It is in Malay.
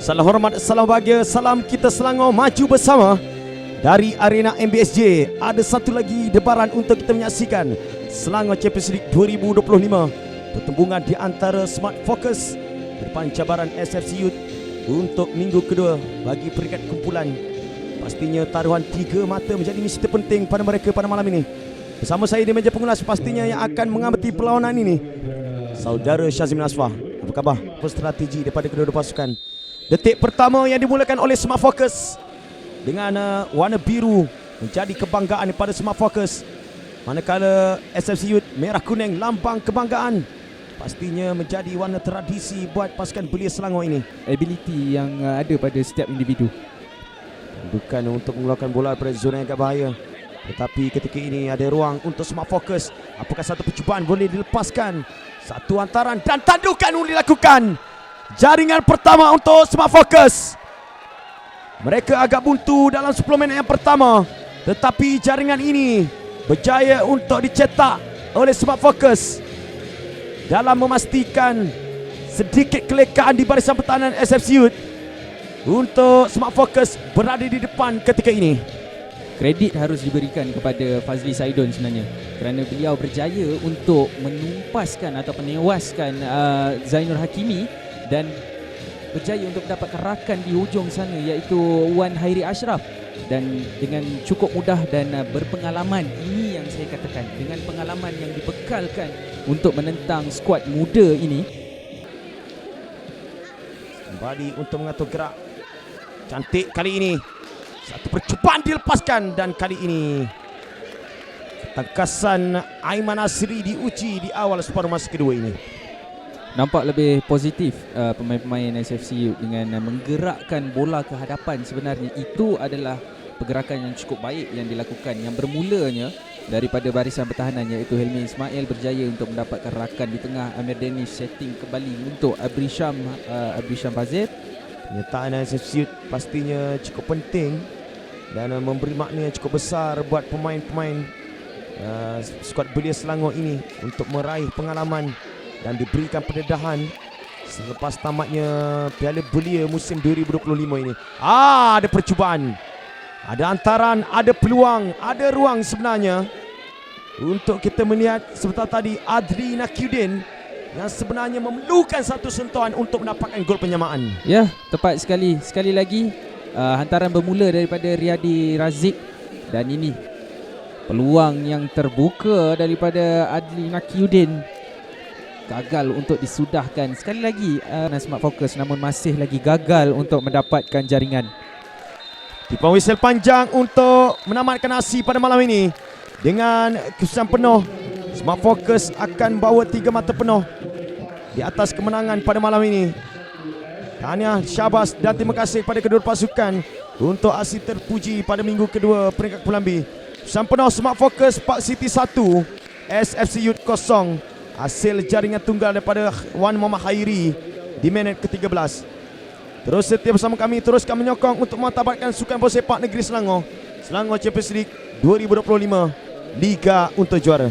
Salam hormat, salam bahagia, salam kita Selangor maju bersama. Dari arena MBSJ ada satu lagi debaran untuk kita menyaksikan Selangor Champions League 2025. Pertembungan di antara Smart Focus di depan cabaran SFC Youth untuk minggu kedua bagi peringkat kumpulan. Pastinya taruhan 3 mata menjadi misi terpenting pada mereka pada malam ini. Bersama saya di meja pengulas pastinya yang akan mengamati perlawanan ini, saudara Syazim Nasfah. Apa khabar? Apa strategi daripada kedua-dua pasukan? Detik pertama yang dimulakan oleh Smart Focus dengan warna biru menjadi kebanggaan daripada Smart Focus, manakala SFC Youth merah kuning lambang kebanggaan. Pastinya menjadi warna tradisi buat pasukan belia Selangor ini. Ability yang ada pada setiap individu, bukan untuk mengeluarkan bola daripada zona yang agak bahaya, tetapi ketika ini ada ruang untuk Smart Focus. Apakah satu percubaan boleh dilepaskan? Satu hantaran dan tandukan boleh dilakukan. Jaringan pertama untuk Smart Focus. Mereka agak buntu dalam 10 minit yang pertama, tetapi jaringan ini berjaya untuk dicetak oleh Smart Focus dalam memastikan sedikit kelekaan di barisan pertahanan SFC Youth untuk Smart Focus berada di depan ketika ini. kredit harus diberikan kepada Fazli Saidon sebenarnya, kerana beliau berjaya untuk menumpaskan atau menewaskan Zainur Hakimi dan berjaya untuk mendapatkan rakan di hujung sana iaitu Wan Hairi Ashraf. Dan dengan cukup mudah dan berpengalaman, ini yang saya katakan, dengan pengalaman yang dibekalkan untuk menentang skuad muda ini. Kembali untuk mengatur gerak. Cantik kali ini. Satu percubaan dilepaskan dan kali ini ketangkasan Aiman Asri diuji di awal separuh masa kedua ini. Nampak lebih positif pemain-pemain SFC dengan menggerakkan bola ke hadapan. Sebenarnya itu adalah pergerakan yang cukup baik yang dilakukan, yang bermulanya daripada barisan pertahanan iaitu Helmi Ismail berjaya untuk mendapatkan rakan di tengah. Amir Danish setting kembali untuk Abrisham Fazir. Penyertaan SFC Youth pastinya cukup penting dan memberi makna yang cukup besar buat pemain-pemain skuad belia Selangor ini untuk meraih pengalaman dan diberikan pendedahan selepas tamatnya Piala Belia musim 2025 ini. Ada percubaan, ada hantaran, ada peluang, ada ruang sebenarnya untuk kita melihat sebentar tadi Adli Nakiuddin yang sebenarnya memerlukan satu sentuhan untuk mendapatkan gol penyamaan. Ya, tepat sekali. Sekali lagi hantaran bermula daripada Riyadi Razik, dan ini peluang yang terbuka daripada Adli Nakiuddin gagal untuk disudahkan. Sekali lagi Smart Focus namun masih lagi gagal untuk mendapatkan jaringan. Tipuan whistle panjang untuk menamatkan aksi pada malam ini. Dengan kesusahan penuh, Smart Focus akan bawa 3 mata penuh di atas kemenangan pada malam ini. Tahniah, syabas dan terima kasih kepada kedua pasukan untuk aksi terpuji pada minggu kedua peringkat kumpulan B. Kesusahan penuh Smart Focus, Park City 1, SFC Youth 0. Hasil jaringan tunggal daripada Wan Muhammad Hairi di minit ke-13. Terus setia bersama kami, teruskan menyokong untuk martabatkan sukan bola sepak negeri Selangor. Selangor Champions League 2025, Liga untuk Juara.